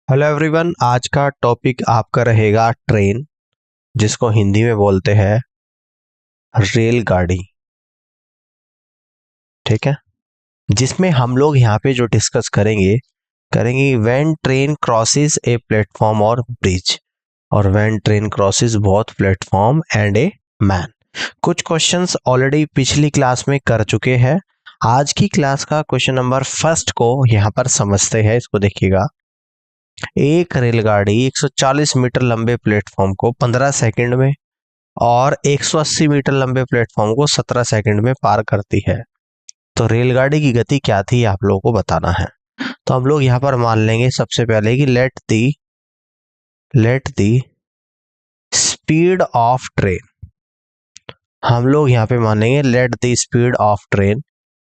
Hello everyone, आज का topic आपका रहेगा ट्रेन, जिसको हिंदी में बोलते हैं रेलगाड़ी। ठीक है, जिसमें हम लोग यहाँ पे जो डिस्कस करेंगे when train crosses a platform और ब्रिज, और when train crosses both platform and a man. कुछ क्वेश्चंस ऑलरेडी पिछली क्लास में कर चुके हैं। आज की क्लास का क्वेश्चन नंबर फर्स्ट को यहाँ पर समझते हैं। इसको देखिएगा, एक रेलगाड़ी 140 मीटर लंबे प्लेटफॉर्म को 15 सेकंड में और 180 मीटर लंबे प्लेटफॉर्म को 17 सेकंड में पार करती है। तो रेलगाड़ी की गति क्या थी, आप लोगों को बताना है। तो हम लोग यहाँ पर मान लेंगे सबसे पहले कि let the speed of train. हम लोग यहाँ पे मान लेंगे let the speed of train,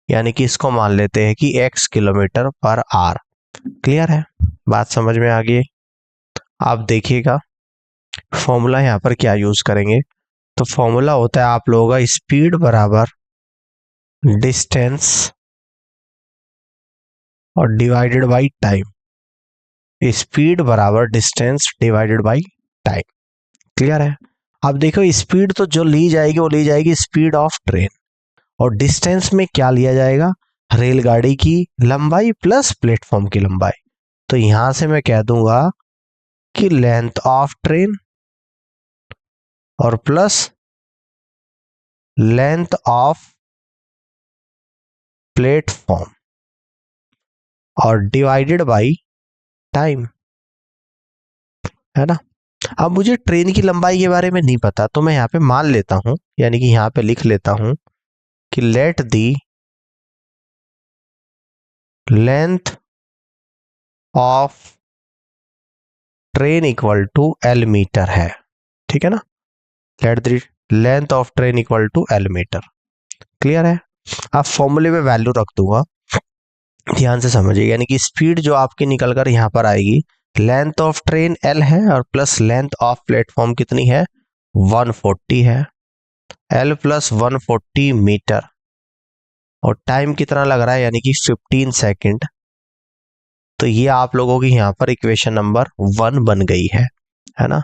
यानी कि इसको मान लेते हैं कि x kilometre per hour. Clear है, बात समझ में आ गई। आप देखिएगा फॉर्मूला यहाँ पर क्या यूज करेंगे। तो फॉर्मूला होता है आप लोगों का स्पीड बराबर डिस्टेंस और डिवाइडेड बाय टाइम। स्पीड बराबर distance divided by time. Clear है। अब देखो स्पीड तो जो ली जाएगी वो ली जाएगी स्पीड ऑफ ट्रेन, और डिस्टेंस में क्या लिया जाएगा, रेलगाड़ी की लंबाई प्लस प्लेटफॉर्म की लंबाई। तो यहां से मैं कह दूंगा कि लेंथ ऑफ ट्रेन और प्लस लेंथ ऑफ प्लेटफॉर्म और डिवाइडेड बाय टाइम, है ना। अब मुझे ट्रेन की लंबाई के बारे में नहीं पता, तो मैं यहाँ पे मान लेता हूं, यानी कि यहाँ पे लिख लेता हूं कि let the length of train equal to L meter है। ठीक है ना, let the length of train equal to L meter. Clear है। अब फॉर्मूले में वैल्यू रख दूंगा, ध्यान से समझिए। यानी कि स्पीड जो आपकी निकल कर यहाँ पर आएगी, लेंथ ऑफ ट्रेन एल है और प्लस लेंथ ऑफ प्लेटफॉर्म कितनी है, 140 है। एल प्लस 140 मीटर, और टाइम कितना लग रहा है, यानी कि 15 सेकंड। तो ये आप लोगों की यहाँ पर इक्वेशन नंबर 1 बन गई है ना।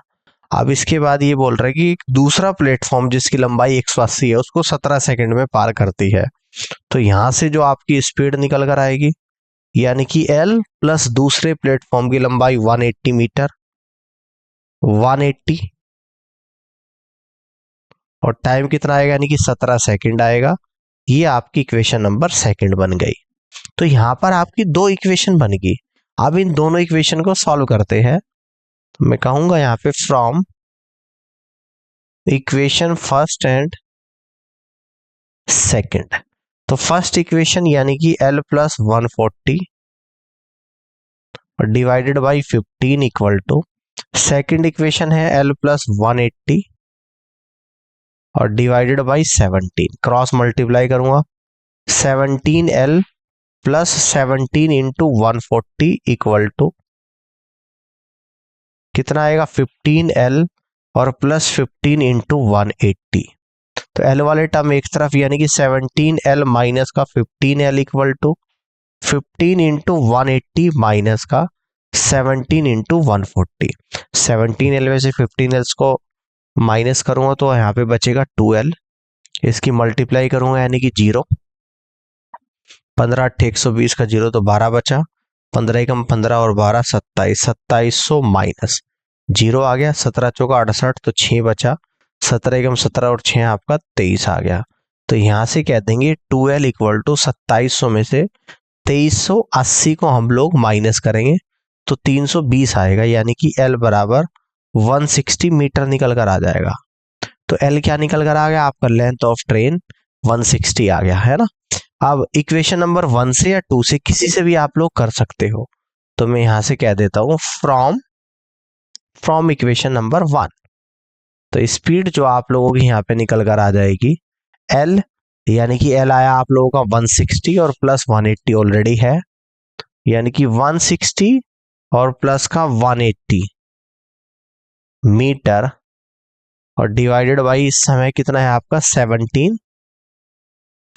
अब इसके बाद ये बोल रहा है कि दूसरा प्लेटफॉर्म जिसकी लंबाई 180 है उसको 17 सेकंड में पार करती है। तो यहां से जो आपकी स्पीड निकल कर आएगी, यानी कि L प्लस दूसरे प्लेटफॉर्म की लंबाई 180 मीटर, 180, और टाइम कितना आएगा, यानी कि 17 सेकंड आएगा। ये आपकी इक्वेशन नंबर सेकंड बन गई। तो यहां पर आपकी दो इक्वेशन बन गई। अब इन दोनों इक्वेशन को सॉल्व करते हैं। तो मैं कहूंगा यहाँ पे from equation first and second. तो फर्स्ट इक्वेशन यानी कि L प्लस 140 और divided by 15 equal to, second equation है L प्लस 180 और डिवाइडेड बाई 17। क्रॉस मल्टीप्लाई करूंगा, 17L plus 17 into 140 equal to कितना आएगा, 15L और प्लस 15 इंटू 180। तो L वाले टर्म एक तरफ, यानी कि 17L माइनस का 15L equal to 15 into 180 minus का 17 इंटू 140। 17L में से 15L को माइनस करूंगा तो यहाँ पे बचेगा 2L। इसकी मल्टीप्लाई करूंगा यानी कि 0, 15 8 120 का 0 तो 12 बचा, 15 कम 15 और 12 27, 2700 माइनस 0 आ गया, 17 चौका 68 तो 6 बचा, 17 कम 17 और 6 आपका 23 आ गया। तो यहां से कह देंगे 2L इक्वल टू 2700 में से 2380 को हम लोग माइनस करेंगे तो 320 आएगा, यानी कि L बराबर 160 मीटर निकल कर आ जाएगा। तो L क्या निकल कर आ गया, आपका लेंथ ऑफ ट्रेन 160 आ गया, है ना। अब इक्वेशन नंबर 1 से या 2 से किसी से भी आप लोग कर सकते हो। तो मैं यहां से कह देता हूं फ्रॉम इक्वेशन नंबर 1। तो स्पीड जो आप लोगों की यहाँ पे निकल कर आ जाएगी L, यानी कि L आया आप लोगों का 160 और प्लस 180 ऑलरेडी है, यानी कि 160 और प्लस का 180 मीटर, और डिवाइडेड बाई इस समय कितना है आपका 17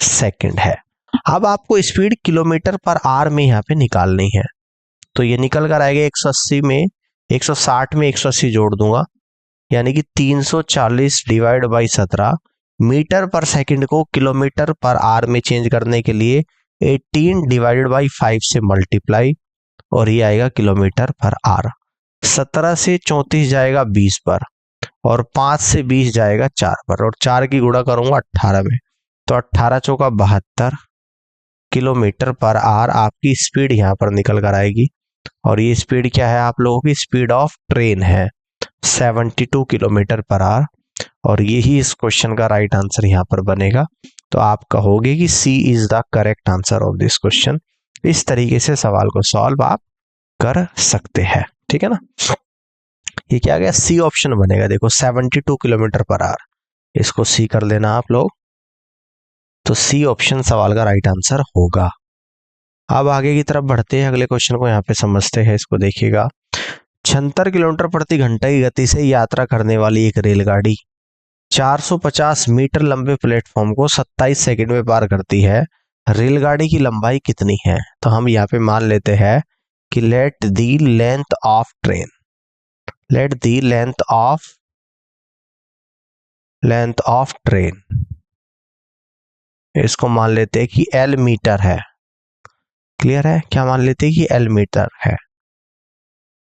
सेकंड है। अब आपको स्पीड किलोमीटर पर आवर में यहाँ पे निकालनी है। तो ये निकल कर आएगा 180 में 160 में 180 जोड़ दूंगा, यानी कि 340 डिवाइड बाई 17 मीटर पर सेकंड को किलोमीटर पर आर में चेंज करने के लिए 18 डिवाइडेड बाई 5 से मल्टीप्लाई, और ये आएगा किलोमीटर पर आर। 17 से 34 जाएगा 20 पर, और 5 से 20 जाएगा 4 पर, और 4 की गुणा करूंगा 18 में, तो 18 चौका 72 किलोमीटर पर आर आपकी स्पीड यहाँ पर निकल कर आएगी। और ये स्पीड क्या है आप लोगों की? स्पीड ऑफ ट्रेन है 72 किलोमीटर पर आर, और यही इस क्वेश्चन का राइट आंसर यहाँ पर बनेगा। तो आप कहोगे कि C is the correct answer of this question. इस तरीके से सवाल को सॉल्व आप कर सकते हैं, ठीक है ना। ये क्या गया? सी ऑप्शन बनेगा। देखो 72 किलोमीटर पर आवर, इसको सी कर लेना आप लोग, तो सी ऑप्शन सवाल का राइट आंसर होगा। अब आगे की तरफ बढ़ते हैं, अगले क्वेश्चन को यहाँ पे समझते हैं। इसको देखिएगा, 76 किलोमीटर प्रति घंटा की गति से यात्रा करने वाली एक रेलगाड़ी 450 मीटर लंबे प्लेटफॉर्म को 27 सेकंड में पार करती है। रेलगाड़ी की लंबाई कितनी है? तो हम यहाँ पे मान लेते हैं कि let the length of train, let the length of train, इसको मान लेते हैं कि एल मीटर है। क्लियर है? क्या मान लेते हैं कि एल मीटर है।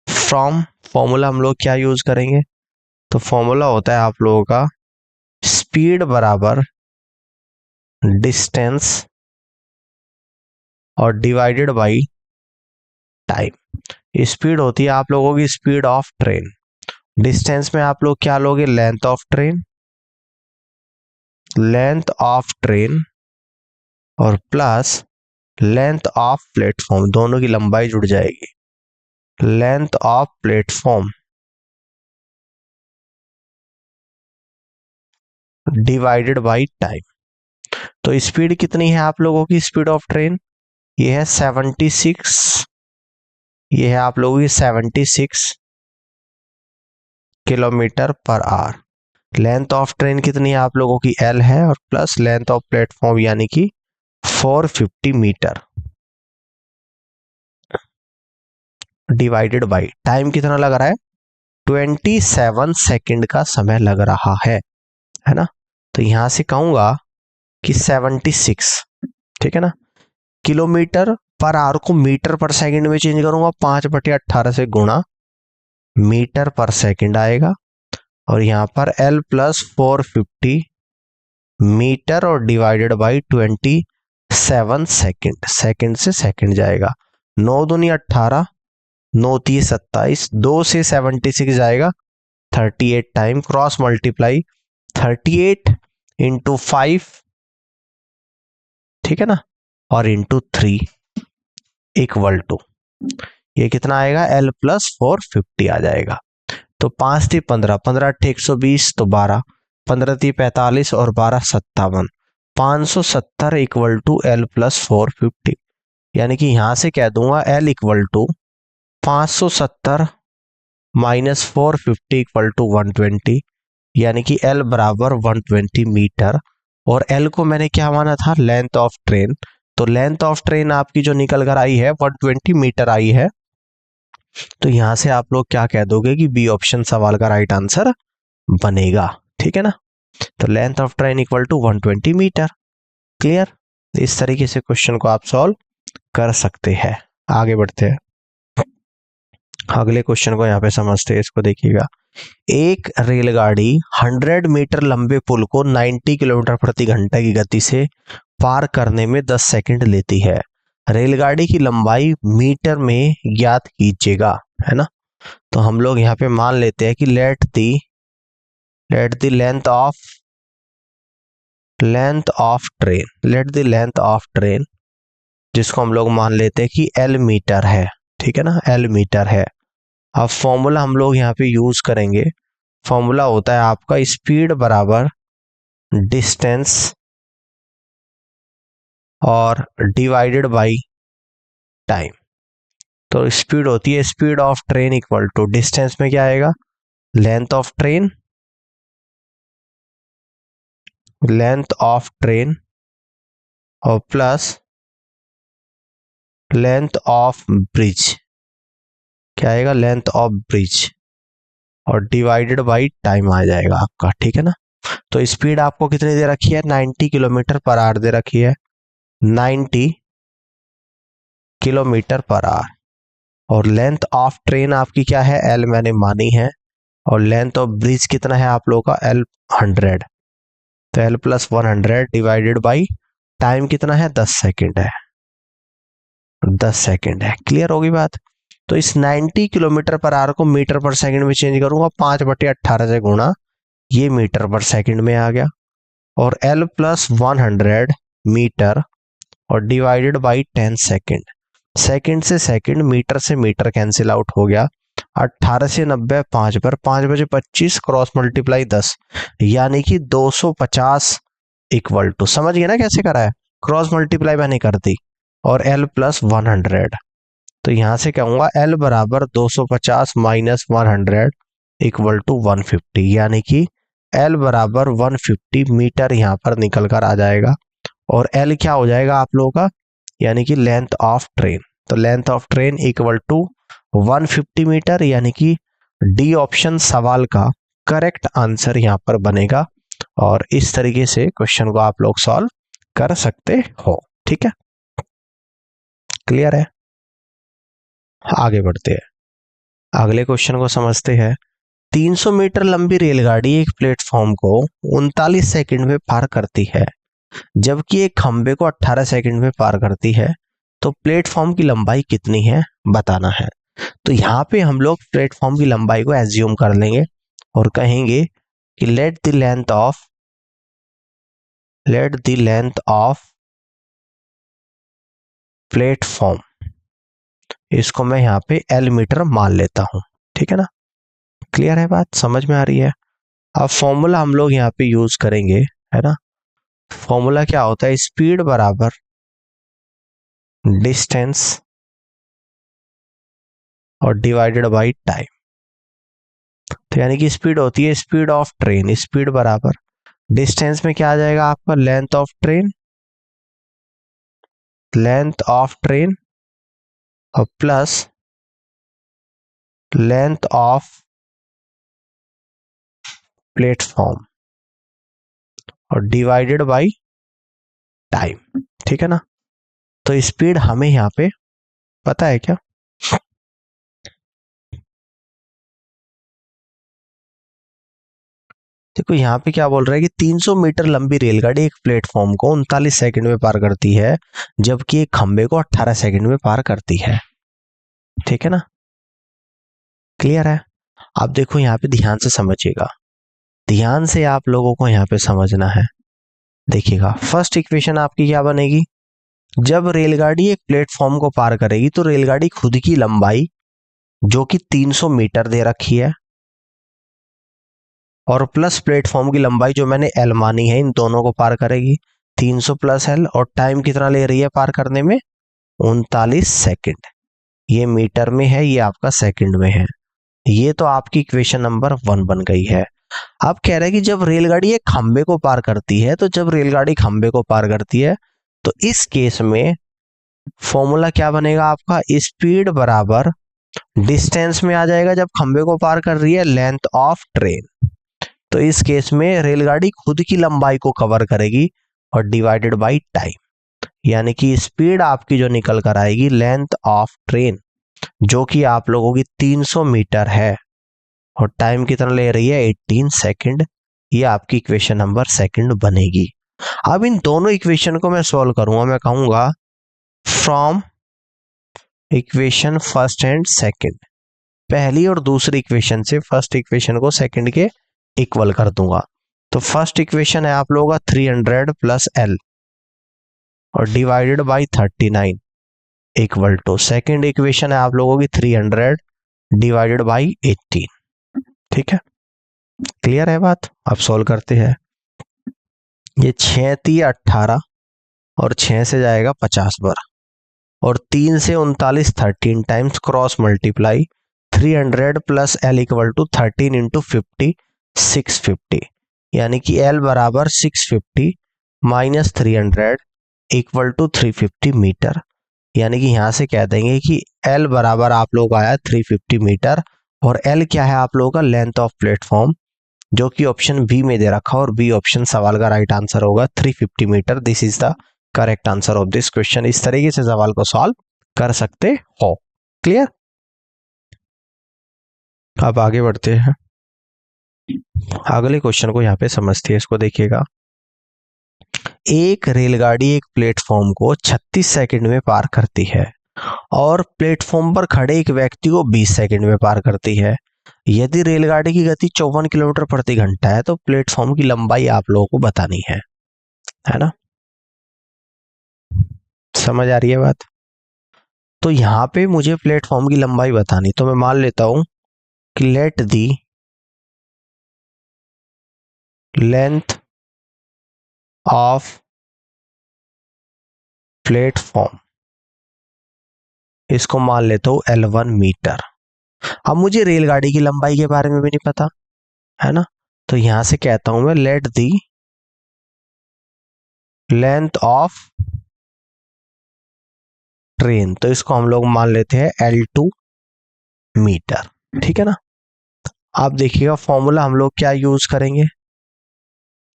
फ्रॉम फॉर्मूला हम लोग क्या यूज करेंगे? तो फॉर्मूला होता है आप लोगों का स्पीड बराबर डिस्टेंस और डिवाइडेड बाय टाइम। स्पीड होती है आप लोगों की स्पीड ऑफ ट्रेन, डिस्टेंस में आप लोग क्या लोगे? Length of train, length of train और प्लस लेंथ ऑफ प्लेटफॉर्म, दोनों की लंबाई जुड़ जाएगी। Length of platform divided by time. तो स्पीड कितनी है आप लोगों की? स्पीड ऑफ ट्रेन ये है 76, ये है आप लोगों की 76 kilometre per hour. Length of train कितनी है आप लोगों की? एल है, और प्लस लेंथ ऑफ प्लेटफॉर्म यानी कि 450 मीटर, डिवाइडेड बाय टाइम कितना लग रहा है? 27 सेकंड का समय लग रहा है ना। तो यहां से कहूंगा कि 76, ठीक है ना। किलोमीटर पर आवर को मीटर पर सेकंड में चेंज करूंगा, 5/18 से गुणा मीटर पर सेकंड आएगा, और यहां पर L प्लस 450 मीटर और डिवाइडेड बाई 27 सेकंड, सेकंड से सेकंड जाएगा। 9 दूनी 18, 9 तीस 27, 2 से 76 जाएगा 38 टाइम, क्रॉस मल्टीप्लाई 38 इंटू 5, ठीक है ना, और इंटू 3 इक्वल टू, ये कितना आएगा? L प्लस 450 आ जाएगा। तो 5 थी 15, 15 120, तो 12, 15 थी 45 और 12 57, 570 इक्वल टू L प्लस 450। यानी कि यहां से कह दूंगा L equal to 570 minus 450 equal to 120, यानी कि L बराबर 120 मीटर। और L को मैंने क्या माना था? Length of train. तो लेंथ ऑफ ट्रेन आपकी जो निकल कर आई है 120 मीटर आई है। तो यहां से आप लोग क्या कह दोगे कि बी ऑप्शन सवाल का राइट आंसर बनेगा, ठीक है ना। तो length of train equal to 120 meter. Clear? इस तरीके से क्वेश्चन को आप सॉल्व कर सकते हैं। आगे बढ़ते हैं, अगले क्वेश्चन को यहाँ पे समझते हैं। इसको देखिएगा, एक रेलगाड़ी 100 मीटर लंबे पुल को 90 किलोमीटर प्रति घंटा की गति से पार करने में 10 सेकंड लेती है। रेलगाड़ी की लंबाई मीटर में ज्ञात कीजिएगा, है ना। तो हम लोग यहाँ पे मान लेते हैं कि let the length of train, जिसको हम लोग मान लेते हैं कि L मीटर है, ठीक है ना, L मीटर है। अब फॉर्मूला हम लोग यहाँ पे यूज करेंगे। फॉर्मूला होता है आपका स्पीड बराबर डिस्टेंस और डिवाइडेड बाय टाइम। तो स्पीड होती है speed of train equal to distance में क्या आएगा? लेंथ ऑफ ट्रेन और प्लस लेंथ ऑफ ब्रिज, क्या आएगा, लेंथ ऑफ ब्रिज और डिवाइडेड बाई टाइम आ जाएगा आपका, ठीक है ना। तो स्पीड आपको कितनी दे रखी है, 90 किलोमीटर पर आवर दे रखी है, 90 किलोमीटर पर आवर। और लेंथ ऑफ ट्रेन आपकी क्या है, एल मैंने मानी है, और लेंथ ऑफ ब्रिज कितना है आप लोगों का, एल 100, तो L plus 100 divided by time कितना है, 10 सेकेंड है, 10 सेकेंड है। क्लियर होगी बात। तो इस 90 किलोमीटर पर आवर को मीटर पर सेकंड में चेंज करूंगा, 5/18 से गुणा, ये मीटर पर सेकंड में आ गया, और एल प्लस 100 मीटर और डिवाइडेड बाई 10 सेकेंड। सेकंड से सेकंड, मीटर से मीटर कैंसिल आउट हो गया, 18 से 90 5 पर, 5 बजे 25 क्रॉस मल्टीप्लाई 10, यानी कि 250 इक्वल टू, समझ गए ना कैसे करा है, क्रॉस मल्टीप्लाई मैंने कर दी, और एल प्लस 100। तो यहां से कहूंगा एल बराबर 250 माइनस 100 इक्वल टू 150, यानी कि एल बराबर 150 मीटर यहाँ पर निकल कर आ जाएगा। और एल क्या हो जाएगा आप लोगों का, यानी कि लेंथ ऑफ ट्रेन। तो length of train equal to 150 meter, यानी कि डी ऑप्शन सवाल का करेक्ट आंसर यहाँ पर बनेगा। और इस तरीके से क्वेश्चन को आप लोग सॉल्व कर सकते हो, ठीक है, क्लियर है। आगे बढ़ते हैं, अगले क्वेश्चन को समझते हैं। 300 मीटर लंबी रेलगाड़ी एक प्लेटफॉर्म को 39 सेकंड में पार करती है, जबकि एक खंबे को 18 सेकंड में पार करती है, तो प्लेटफॉर्म की लंबाई कितनी है बताना है। तो यहाँ पे हम लोग प्लेटफॉर्म की लंबाई को एज्यूम कर लेंगे और कहेंगे कि let the length of platform, इसको मैं यहाँ पे एल मीटर मान लेता हूं, ठीक है ना। क्लियर है बात, समझ में आ रही है। अब फॉर्मूला हम लोग यहाँ पे यूज करेंगे, है ना। फॉर्मूला क्या होता है, स्पीड बराबर डिस्टेंस और डिवाइडेड बाय टाइम। तो यानी कि स्पीड होती है स्पीड ऑफ ट्रेन, स्पीड बराबर डिस्टेंस में क्या आ जाएगा आपका, लेंथ ऑफ ट्रेन और प्लस लेंथ ऑफ प्लेटफॉर्म और डिवाइडेड बाय टाइम, ठीक है ना। तो स्पीड हमें यहाँ पे पता है क्या, देखो यहाँ पे क्या बोल रहा है कि 300 मीटर लंबी रेलगाड़ी एक प्लेटफॉर्म को 39 सेकंड में पार करती है, जबकि एक खंबे को 18 सेकंड में पार करती है, ठीक है ना। क्लियर है। आप देखो यहाँ पे ध्यान से समझिएगा, ध्यान से आप लोगों को यहाँ पे समझना है। देखिएगा फर्स्ट इक्वेशन आपकी क्या बनेगी, जब रेलगाड़ी एक प्लेटफॉर्म को पार करेगी तो रेलगाड़ी खुद की लंबाई जो कि 300 मीटर दे रखी है, और प्लस प्लेटफॉर्म की लंबाई जो मैंने एल मानी है, इन दोनों को पार करेगी, 300 प्लस एल, और टाइम कितना ले रही है पार करने में, 39 सेकंड। ये मीटर में है, ये आपका सेकंड में है। ये तो आपकी इक्वेशन नंबर 1 बन गई है। अब कह रहा है कि जब रेलगाड़ी एक खंबे को पार करती है, तो जब रेलगाड़ी खंबे को पार करती है तो इस केस में फॉर्मूला क्या बनेगा आपका, स्पीड बराबर डिस्टेंस में आ जाएगा, जब खंबे को पार कर रही है, लेंथ ऑफ ट्रेन। तो इस केस में रेलगाड़ी खुद की लंबाई को कवर करेगी और डिवाइडेड बाय टाइम, यानी कि स्पीड आपकी जो निकल कर आएगी लेंथ ऑफ ट्रेन, जो कि आप लोगों की 300 मीटर है, और टाइम कितना ले रही है, 18 सेकंड। ये आपकी इक्वेशन नंबर सेकंड बनेगी। अब इन दोनों इक्वेशन को मैं सॉल्व करूंगा, मैं कहूंगा from equation first and second, पहली और दूसरी इक्वेशन से फर्स्ट इक्वेशन को सेकंड के इक्वल कर दूंगा। तो फर्स्ट इक्वेशन है आप लोगों का 300 प्लस एल और divided by 39 equal to, second equation है आप लोगों की 300 डिवाइडेड बाय 18, ठीक है, क्लियर है बात। अब सॉल्व करते हैं। ये 6 3 18 और 6 से जाएगा 50 बार, और 3 से 39 13 times cross multiply, 300 plus L equal to 13 into 50 650, यानी कि एल बराबर 650 माइनस 300 इक्वल टू 350 मीटर। यानी कि यहाँ से कह देंगे कि L बराबर आप लोग आया 350 मीटर और L क्या है आप लोगों का लेंथ ऑफ प्लेटफॉर्म, जो कि ऑप्शन बी में दे रखा और बी ऑप्शन सवाल का राइट आंसर होगा 350 meter. This is the correct answer of this question. इस तरीके से सवाल को सॉल्व कर सकते हो। क्लियर? अब आगे बढ़ते हैं, अगले क्वेश्चन को यहाँ पे समझते हैं। इसको देखिएगा, एक रेलगाड़ी एक प्लेटफॉर्म को 36 सेकंड में पार करती है और प्लेटफॉर्म पर खड़े एक व्यक्ति को 20 सेकंड में पार करती है। यदि रेलगाड़ी की गति 54 किलोमीटर प्रति घंटा है तो प्लेटफॉर्म की लंबाई आप लोगों को बतानी है ना? समझ आ रही है बात? तो यहां पे मुझे प्लेटफॉर्म की लंबाई बतानी, तो मैं मान लेता हूं कि let the length of platform, इसको मान लेता हूं L1 मीटर। अब मुझे रेलगाड़ी की लंबाई के बारे में भी नहीं पता है ना, तो यहां से कहता हूं मैं late the length of train, तो इसको हम लोग मान लेते हैं L2 मीटर। ठीक है ना? आप देखिएगा फॉर्मूला हम लोग क्या यूज करेंगे,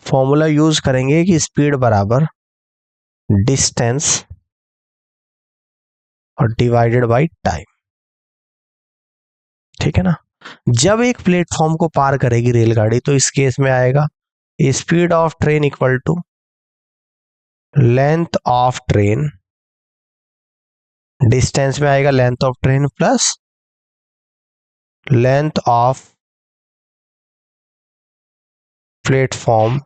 फॉर्मूला यूज करेंगे कि स्पीड बराबर डिस्टेंस और डिवाइडेड बाय टाइम। ठीक है ना? जब एक प्लेटफॉर्म को पार करेगी रेलगाड़ी तो इस केस में आएगा speed of train equal to length of train, distance में आएगा length of train plus length of platform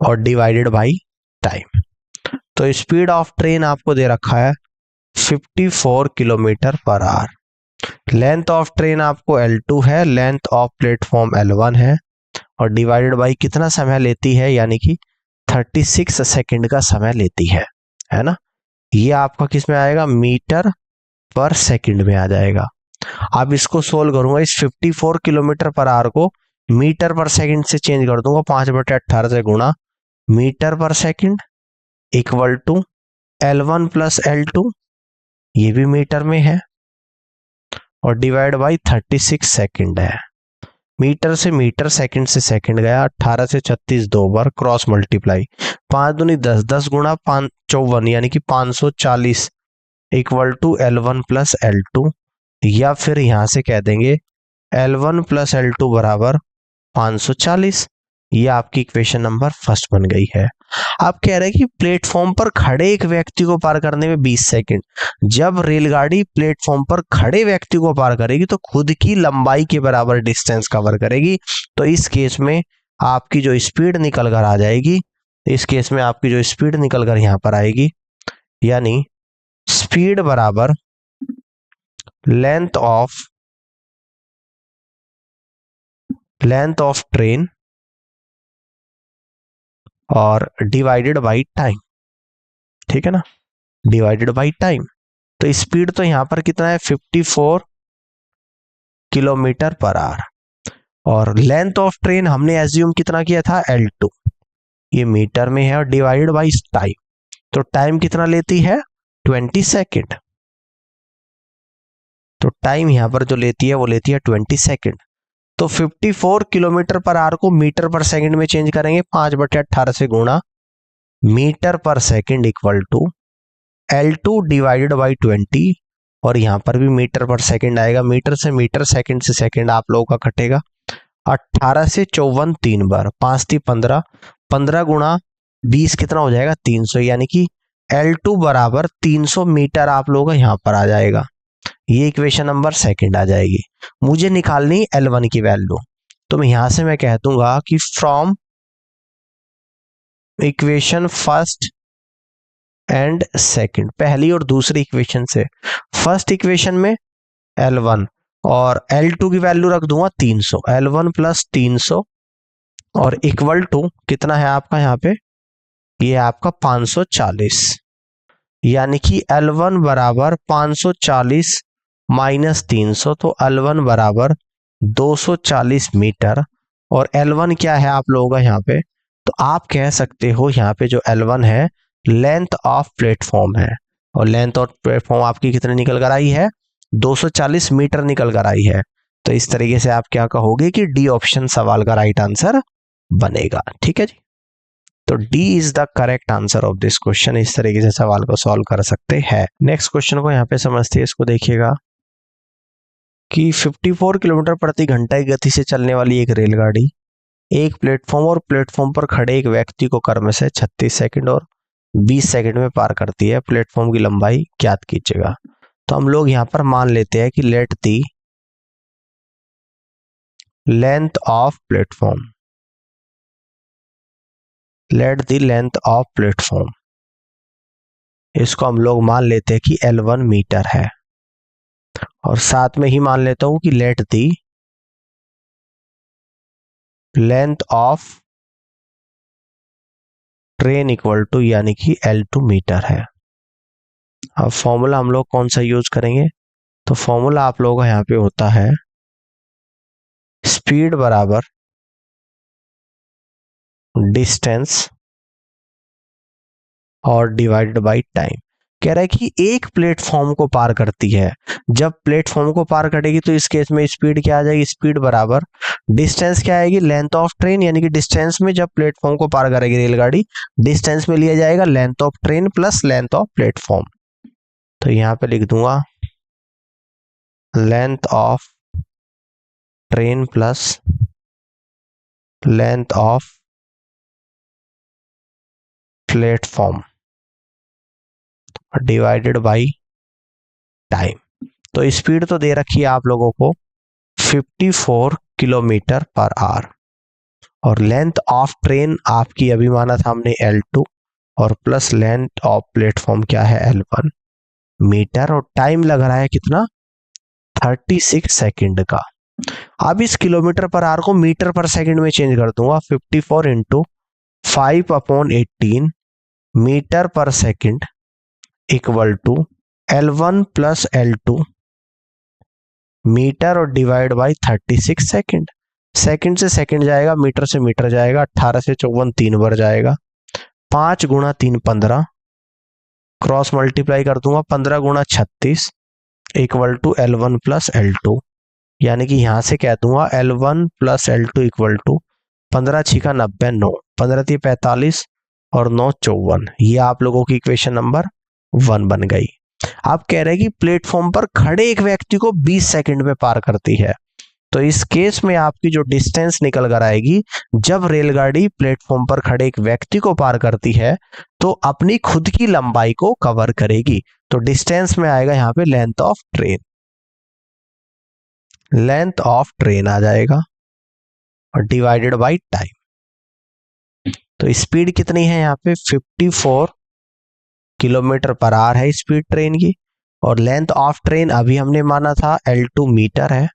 और डिवाइडेड बाय टाइम। तो स्पीड ऑफ ट्रेन आपको दे रखा है 54 kilometre per hour, length of train आपको L2 है, लेंथ ऑफ प्लेटफॉर्म L1 है और डिवाइडेड बाय कितना समय लेती है, यानी कि 36 सेकंड का समय लेती है ना? ये आपका किस में आएगा, मीटर पर सेकंड में आ जाएगा। अब इसको सोल्व करूंगा, इस 54 किलोमीटर पर आवर को मीटर पर सेकंड से चेंज कर दूंगा, 5/18 से गुणा मीटर पर second equal to L1 plus L2, ये भी मीटर में है और डिवाइड बाई 36 सेकंड है। मीटर से मीटर, सेकंड से सेकंड गया, 18 से 36 दो बार क्रॉस मल्टीप्लाई, 5 दूनी 10, 10 गुणा 5 54, यानी कि 540 equal to L1 plus L2, या फिर यहां से कह देंगे L1 प्लस L2 बराबर 540। ये आपकी इक्वेशन नंबर फर्स्ट बन गई है। आप कह रहे हैं कि प्लेटफॉर्म पर खड़े एक व्यक्ति को पार करने में 20 सेकंड, जब रेलगाड़ी प्लेटफॉर्म पर खड़े व्यक्ति को पार करेगी तो खुद की लंबाई के बराबर डिस्टेंस कवर करेगी। तो इस केस में आपकी जो स्पीड निकल कर आ जाएगी, इस केस में आपकी जो स्पीड निकल कर यहां पर आएगी, यानी स्पीड बराबर लेंथ ऑफ ट्रेन और डिवाइडेड बाय टाइम। ठीक है ना? Divided by time. तो स्पीड तो यहां पर कितना है, 54 किलोमीटर पर आवर, और लेंथ ऑफ ट्रेन हमने एज्यूम कितना किया था, L2, ये मीटर में है, और डिवाइडेड बाय टाइम, तो टाइम कितना लेती है, 20 सेकेंड। तो टाइम यहां पर जो लेती है वो लेती है 20 सेकेंड। तो 54 किलोमीटर पर आवर को मीटर पर सेकंड में चेंज करेंगे, 5/18 से गुणा मीटर पर second equal to L2 divided by 20, और यहां पर भी मीटर पर सेकंड आएगा, मीटर से सेकंड आप लोगों का कटेगा, 18 से 54 3 बार, 5 × 15, 15 गुणा 20 कितना हो जाएगा, 300, यानी कि L2 बराबर 300 मीटर आप लोगों का यहां पर आ जाएगा। ये इक्वेशन नंबर सेकंड आ जाएगी। मुझे निकालनी L1 की वैल्यू, तो मैं यहां से मैं कह दूंगा कि from equation first and second, पहली और दूसरी इक्वेशन से, फर्स्ट इक्वेशन में L1 और L2 की वैल्यू रख दूंगा 300, L1 प्लस 300 और इक्वल टू कितना है आपका यहाँ पे, ये आपका 540, यानी कि L1 बराबर 540 माइनस 300, तो L1 बराबर 240 मीटर, और L1 क्या है आप लोगों का यहाँ पे, तो आप कह सकते हो यहाँ पे जो L1 है लेंथ ऑफ प्लेटफॉर्म है, और लेंथ ऑफ प्लेटफॉर्म आपकी कितनी निकल कर आई है, 240 मीटर निकल कर आई है। तो इस तरीके से आप क्या कहोगे कि डी ऑप्शन सवाल का राइट आंसर बनेगा। ठीक है जी, तो D is the correct answer of this question. इस तरीके से सवाल को सॉल्व कर सकते हैं। नेक्स्ट क्वेश्चन को यहाँ पे समझते हैं। इसको देखिएगा कि 54 किलोमीटर प्रति घंटा की गति से चलने वाली एक रेलगाड़ी एक प्लेटफॉर्म और प्लेटफॉर्म पर खड़े एक व्यक्ति को क्रम से 36 सेकंड और 20 सेकंड में पार करती है। प्लेटफॉर्म की लंबाई ज्ञात कीजिएगा। तो हम लोग यहाँ पर मान लेते हैं कि let the length of platform, late the length of platform, इसको हम लोग मान लेते हैं कि L1 मीटर है, और साथ में ही मान लेता हूं कि let the length of train equal to यानी कि L2 मीटर है। अब फॉर्मूला हम लोग कौन सा यूज करेंगे, तो फॉर्मूला आप लोगों का यहाँ पे होता है स्पीड बराबर डिस्टेंस और डिवाइडेड बाय टाइम। कह रहा है कि एक प्लेटफॉर्म को पार करती है, जब प्लेटफॉर्म को पार करेगी तो इस केस में स्पीड क्या आ जाएगी, स्पीड बराबर डिस्टेंस क्या आएगी, लेंथ ऑफ ट्रेन, यानी कि डिस्टेंस में जब प्लेटफॉर्म को पार करेगी रेलगाड़ी, डिस्टेंस में लिया जाएगा length of train plus length of platform. तो यहां पे लिख दूंगा length of train plus length of platform divided by time. तो स्पीड तो दे रखी है आप लोगों को 54 किलोमीटर पर आवर, और लेंथ ऑफ ट्रेन आपकी अभी माना था हमने L2, और प्लस लेंथ ऑफ प्लेटफॉर्म क्या है L1 मीटर, और टाइम लग रहा है कितना 36 सेकंड का। अब इस किलोमीटर पर आवर को मीटर पर सेकंड में चेंज कर दूंगा, 54 इंटू 5/18 मीटर पर second equal to L1 plus L2 meter और डिवाइड बाय 36 सेकंड। सेकंड से सेकंड जाएगा, मीटर से मीटर जाएगा, 18 से 54 3 बार जाएगा, 5 गुणा 3 15, क्रॉस मल्टीप्लाई कर दूंगा 15 गुणा 36 equal to L1 plus L2, यानी कि यहां से कह दूंगा L1 plus L2 equal to 15 छिका 90 9, 15 थी 45 और 9 54। ये आप लोगों की इक्वेशन नंबर 1 बन गई। आप कह रहे हैं कि प्लेटफॉर्म पर खड़े एक व्यक्ति को 20 सेकंड में पार करती है। तो इस केस में आपकी जो डिस्टेंस निकल कर आएगी, जब रेलगाड़ी प्लेटफॉर्म पर खड़े एक व्यक्ति को पार करती है तो अपनी खुद की लंबाई को कवर करेगी। तो डिस्टेंस में आएगा यहाँ पे length of train, length of train आ जाएगा और डिवाइडेड बाय टाइम। तो स्पीड कितनी है यहाँ पे 54 किलोमीटर पर आवर है स्पीड ट्रेन की, और लेंथ ऑफ ट्रेन अभी हमने माना था L2 मीटर है,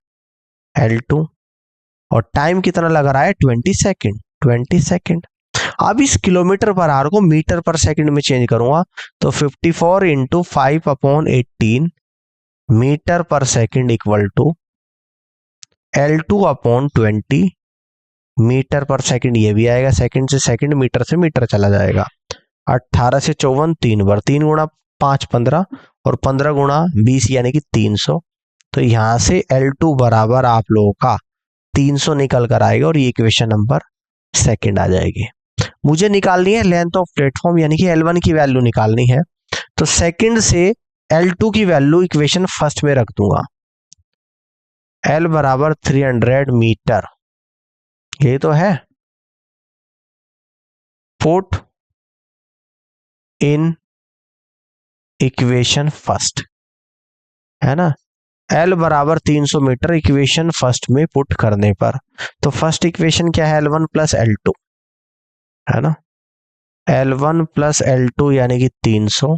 L2, और टाइम कितना लग रहा है 20 सेकंड, 20 सेकंड। अब इस किलोमीटर पर आवर को मीटर पर सेकंड में चेंज करूंगा, तो 54 इंटू 5/18 मीटर पर second equal to L2/20 meter पर सेकंड। ये भी आएगा, सेकंड से मीटर चला जाएगा, 18 से 54 3 बार, 3 गुणा 5 15 और 15 गुणा 20 यानी कि 300। तो यहां से L2 बराबर आप लोगों का 300 निकल कर आएगा, और ये इक्वेशन नंबर सेकंड आ जाएगी। मुझे निकालनी है लेंथ ऑफ प्लेटफॉर्म, यानी कि L1 की वैल्यू निकालनी है। तो सेकंड से L2 की वैल्यू इक्वेशन फर्स्ट में रख दूंगा, L बराबर 300 मीटर, ये तो है। पुट इन इक्वेशन फर्स्ट, है ना, L बराबर 300 मीटर इक्वेशन फर्स्ट में पुट करने पर, तो फर्स्ट इक्वेशन क्या है L1 प्लस L2, है ना, L1 प्लस L2 यानी कि 300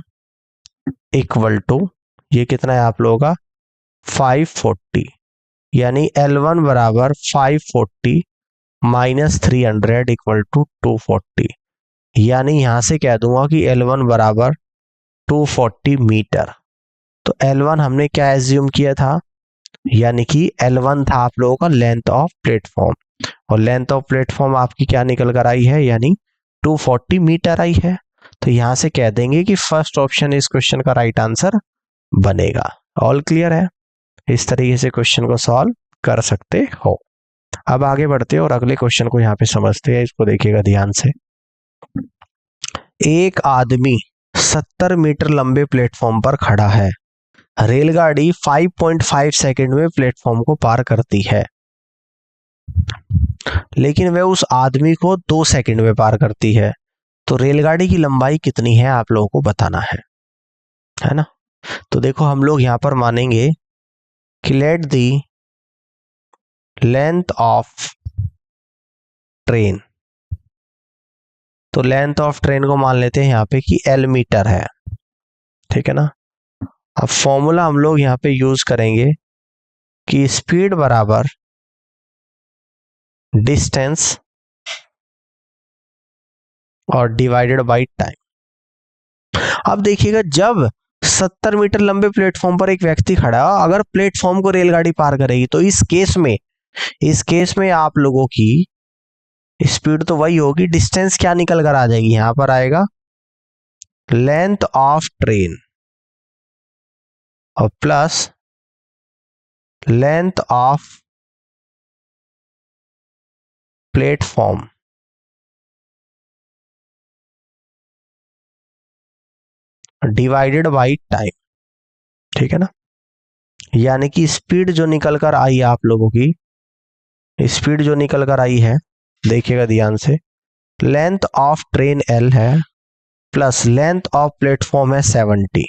इक्वल टू ये कितना है आप लोगों का 540, यानी L1 बराबर 540 माइनस 300 इक्वल टू 240, यानी यहां से कह दूंगा कि L1 बराबर 240 मीटर। तो L1 हमने क्या एज्यूम किया था, यानी कि L1 था आप लोगों का लेंथ ऑफ प्लेटफॉर्म, और लेंथ ऑफ प्लेटफॉर्म आपकी क्या निकल कर आई है, यानी 240 मीटर आई है। तो यहां से कह देंगे कि फर्स्ट ऑप्शन इस क्वेश्चन का राइट आंसर बनेगा। ऑल क्लियर है? इस तरीके से क्वेश्चन को सॉल्व कर सकते हो। अब आगे बढ़ते हैं और अगले क्वेश्चन को यहाँ पे समझते हैं। इसको देखिएगा ध्यान से। एक आदमी 70 मीटर लंबे प्लेटफॉर्म पर खड़ा है। रेलगाड़ी 5.5 सेकंड में प्लेटफॉर्म को पार करती है, लेकिन वह उस आदमी को 2 सेकंड में पार करती है। तो रेलगाड़ी की लंबाई कितनी है आप लोगों को बताना है ना। तो देखो हम लोग यहां पर मानेंगे कि let the length of train, तो लेंथ ऑफ ट्रेन को मान लेते हैं यहाँ पे कि L मीटर है, ठीक है ना। अब फॉर्मूला हम लोग यहाँ पे यूज करेंगे कि स्पीड बराबर डिस्टेंस और डिवाइडेड बाय टाइम। अब देखिएगा जब 70 मीटर लंबे प्लेटफॉर्म पर एक व्यक्ति खड़ा है, अगर प्लेटफॉर्म को रेलगाड़ी पार करेगी तो इस केस में आप लोगों की स्पीड तो वही होगी, डिस्टेंस क्या निकल कर आ जाएगी, यहां पर आएगा लेंथ ऑफ ट्रेन और plus length of platform divided by time, ठीक है ना। यानी कि स्पीड जो निकल कर आई है आप लोगों की, स्पीड जो निकल कर आई है देखिएगा ध्यान से, लेंथ ऑफ ट्रेन L है प्लस लेंथ ऑफ प्लेटफॉर्म है 70,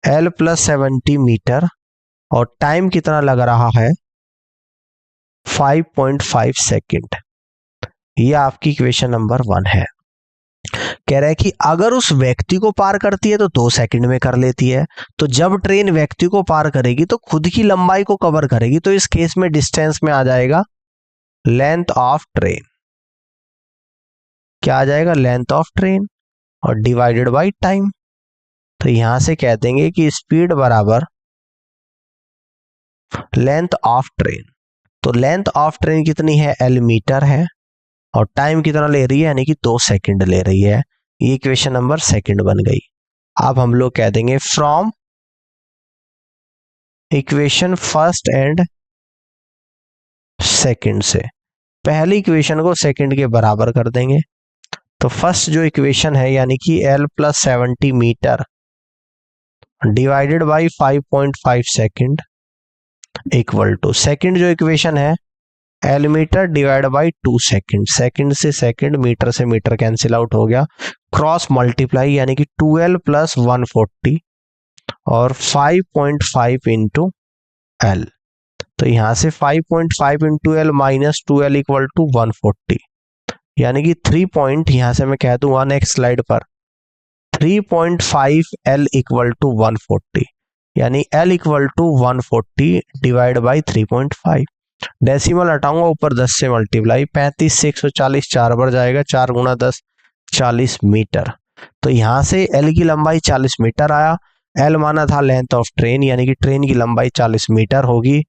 L प्लस 70 मीटर और टाइम कितना लग रहा है 5.5 सेकेंड। ये आपकी इक्वेशन नंबर 1 है। कह रहा है कि अगर उस व्यक्ति को पार करती है तो 2 सेकंड में कर लेती है, तो जब ट्रेन व्यक्ति को पार करेगी तो खुद की लंबाई को कवर करेगी, तो इस केस में डिस्टेंस में आ जाएगा लेंथ ऑफ ट्रेन, क्या आ जाएगा लेंथ ऑफ ट्रेन और डिवाइडेड बाय टाइम। तो यहां से कह देंगे कि स्पीड बराबर लेंथ ऑफ ट्रेन, तो लेंथ ऑफ ट्रेन कितनी है L मीटर है और टाइम कितना ले रही है यानी कि 2 सेकंड ले रही है। ये इक्वेशन नंबर 2 बन गई। अब हम लोग कह देंगे from equation first and second से पहली इक्वेशन को सेकंड के बराबर कर देंगे। तो फर्स्ट जो इक्वेशन है यानी कि L plus 70 meter divided by 5.5 second equal to second जो इक्वेशन है L meter divide by 2 second, second से सेकेंड, मीटर से मीटर कैंसिल आउट हो गया, क्रॉस मल्टीप्लाई यानी कि 2L प्लस 140 और 5.5 इंटू L। तो यहां से 5.5 into L minus 2L equal to 140 यानी कि 3 पॉइंट, यहां से मैं कह दूंगा नेक्स्ट स्लाइड पर 3.5 L इक्वल टू 140 यानी L equal to 140 divide by 3.5। Decimal हटाऊंगा ऊपर 10 से मल्टीप्लाई, 35 से 140 4 बार जाएगा, 4 गुना 10 40 मीटर। तो यहां से L की लंबाई 40 मीटर आया। L माना था लेंथ ऑफ ट्रेन यानी कि ट्रेन की लंबाई 40 मीटर होगी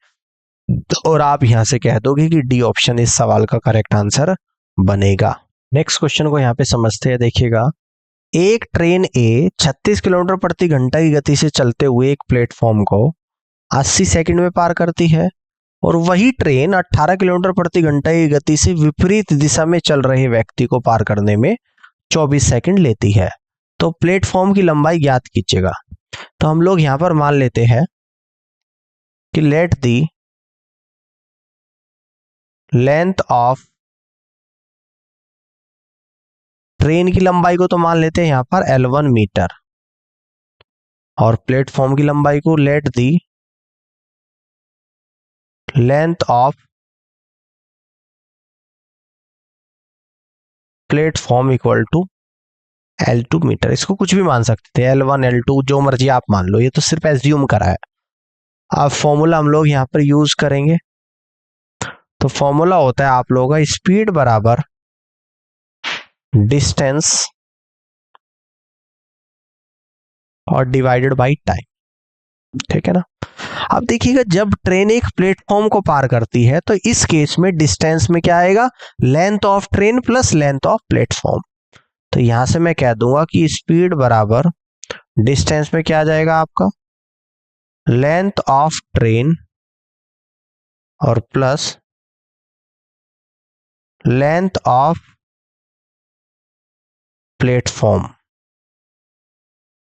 और आप यहां से कह दोगे कि डी ऑप्शन इस सवाल का करेक्ट आंसर बनेगा। नेक्स्ट क्वेश्चन को यहां पे समझते हैं। देखिएगा, एक ट्रेन A 36 किलोमीटर प्रति घंटा की गति से चलते हुए एक प्लेटफॉर्म को 80 सेकंड में पार करती है और वही ट्रेन 18 किलोमीटर प्रति घंटा की गति से विपरीत दिशा में चल रहे व्यक्ति को पार करने में 24 सेकंड लेती है। तो प्लेटफॉर्म की लंबाई ज्ञात कीजिएगा। तो हम लोग यहां पर मान लेते हैं कि let the length of train की लंबाई को तो मान लेते हैं यहां पर L1 मीटर और प्लेटफॉर्म की लंबाई को let the length of platform equal to L2 meter. इसको कुछ भी मान सकते थे, L1 L2 जो मर्जी आप मान लो, ये तो सिर्फ एज्यूम करा है। अब फॉर्मूला हम लोग यहां पर यूज करेंगे। तो फॉर्मूला होता है आप लोगों का स्पीड बराबर डिस्टेंस और डिवाइडेड बाय टाइम, ठीक है ना। अब देखिएगा, जब ट्रेन एक प्लेटफॉर्म को पार करती है तो इस केस में डिस्टेंस में क्या आएगा, length of train plus length of platform. तो यहां से मैं कह दूंगा कि स्पीड बराबर डिस्टेंस में क्या आ जाएगा आपका, लेंथ ऑफ ट्रेन और प्लस लेंथ ऑफ प्लेटफॉर्म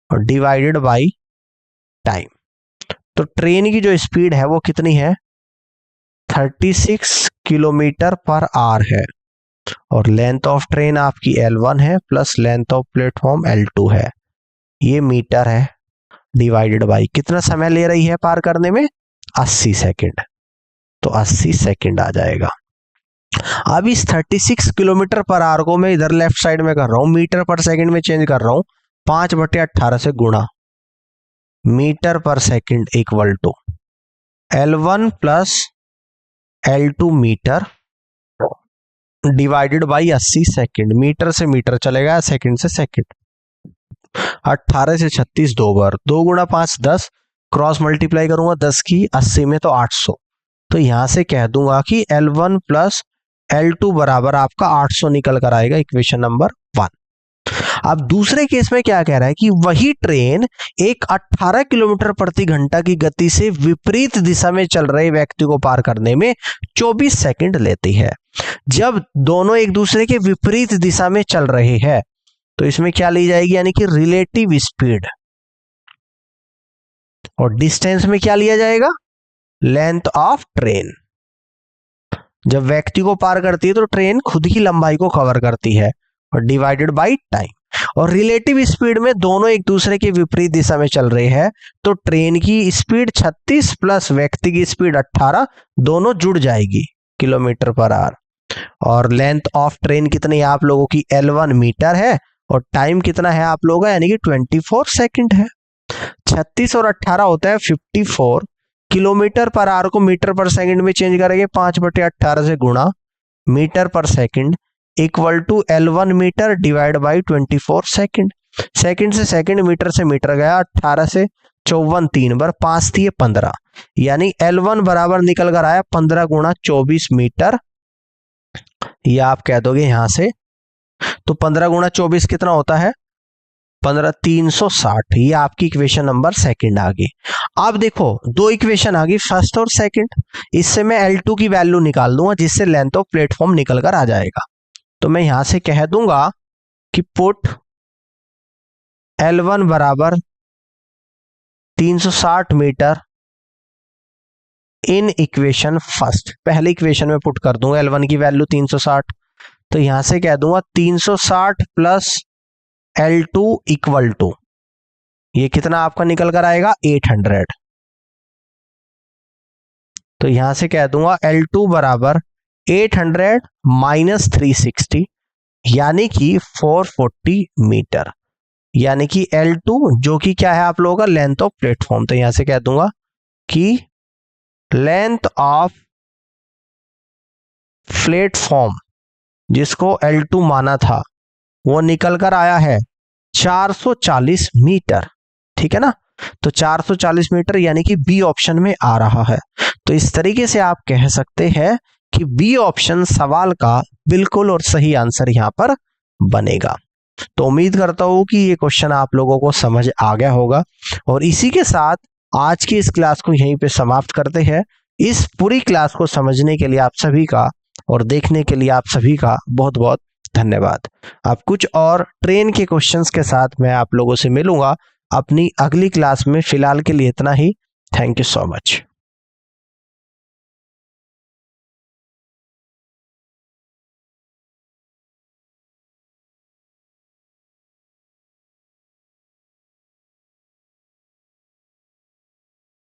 और डिवाइडेड बाय टाइम। तो ट्रेन की जो स्पीड है वो कितनी है, 36 किलोमीटर पर आवर है, और लेंथ ऑफ ट्रेन आपकी L1 है plus length of platform L2 है, ये मीटर है, डिवाइडेड बाय कितना समय ले रही है पार करने में, 80 सेकंड। तो 80 सेकंड आ जाएगा। अब इस 36 किलोमीटर पर आवर को मैं इधर लेफ्ट साइड में कर रहा हूं, मीटर पर सेकंड में चेंज कर रहा हूं, 5/18 से गुणा, मीटर पर second equal to L1 plus L2 meter divided by 80 second. Meter से मीटर चलेगा, सेकंड से सेकंड। 18 से 36 दो बार, 2 गुणा 5 10, क्रॉस मल्टीप्लाई करूंगा 10 की 80 में तो 800। तो यहां से कह दूंगा कि L1 प्लस L2 बराबर आपका 800 निकल कर आएगा, इक्वेशन नंबर 1। अब दूसरे केस में क्या कह रहा है कि वही ट्रेन एक 18 किलोमीटर प्रति घंटा की गति से विपरीत दिशा में चल रहे व्यक्ति को पार करने में 24 सेकंड लेती है। जब दोनों एक दूसरे के विपरीत दिशा में चल रहे हैं तो इसमें क्या ली जाएगी, यानी कि रिलेटिव स्पीड, और डिस्टेंस में क्या लिया जाएगा, लेंथ ऑफ ट्रेन। जब व्यक्ति को पार करती है तो ट्रेन खुद की लंबाई को कवर करती है, और डिवाइडेड बाय टाइम। और रिलेटिव स्पीड में दोनों एक दूसरे के विपरीत दिशा में चल रहे हैं तो ट्रेन की स्पीड 36 प्लस व्यक्ति की स्पीड 18, दोनों जुड़ जाएगी किलोमीटर पर आवर। और लेंथ ऑफ ट्रेन कितनी है आप लोगों की, L1 मीटर है, और टाइम कितना है आप लोगों का, यानी कि 24 सेकंड है। 36 और 18 होता है 54। किलोमीटर पर आवर को मीटर पर सेकंड में चेंज करेंगे, 5/18 से गुणा, मीटर पर second equal to L1 meter divide by 24 second. Second से सेकंड, मीटर से मीटर गया, 18 से 54 3 बार, 5 थी 15, यानी L1 बराबर निकल कर आया 15 गुणा 24 मीटर। ये आप कह दोगे यहां से, तो 15 गुणा 24 कितना होता है, 15 360। ये आपकी इक्वेशन नंबर सेकंड आ गई। अब देखो दो इक्वेशन आ गई, फर्स्ट और सेकंड। इससे मैं L2 की वैल्यू निकाल दूंगा, जिससे लेंथ ऑफ प्लेटफॉर्म निकल कर आ जाएगा। तो मैं यहां से कह दूंगा कि पुट L1 बराबर 360 मीटर इन इक्वेशन फर्स्ट। पहले इक्वेशन में पुट कर दूंगा L1 की वैल्यू 360, तो यहां से कह दूंगा 360 प्लस L2 इक्वल टू, ये कितना आपका निकल कर आएगा, 800। तो यहां से कह दूंगा L2 बराबर 800 माइनस 360, यानी कि 440 मीटर, यानी कि L2 जो कि क्या है आप लोगों का, लेंथ ऑफ प्लेटफॉर्म। तो यहां से कह दूंगा कि लेंथ ऑफ प्लेटफॉर्म जिसको L2 माना था वो निकल कर आया है 440 मीटर, ठीक है ना। तो 440 मीटर यानी कि बी ऑप्शन में आ रहा है। तो इस तरीके से आप कह सकते हैं कि बी ऑप्शन सवाल का बिल्कुल और सही आंसर यहां पर बनेगा। तो उम्मीद करता हूं कि ये क्वेश्चन आप लोगों को समझ आ गया होगा, और इसी के साथ आज की इस क्लास को यहीं पे समाप्त करते हैं। इस पूरी क्लास को समझने के लिए आप सभी का और देखने के लिए आप सभी का बहुत बहुत धन्यवाद। अब कुछ और ट्रेन के क्वेश्चंस के साथ मैं आप लोगों से मिलूंगा अपनी अगली क्लास में। फिलहाल के लिए इतना ही। Thank you so much.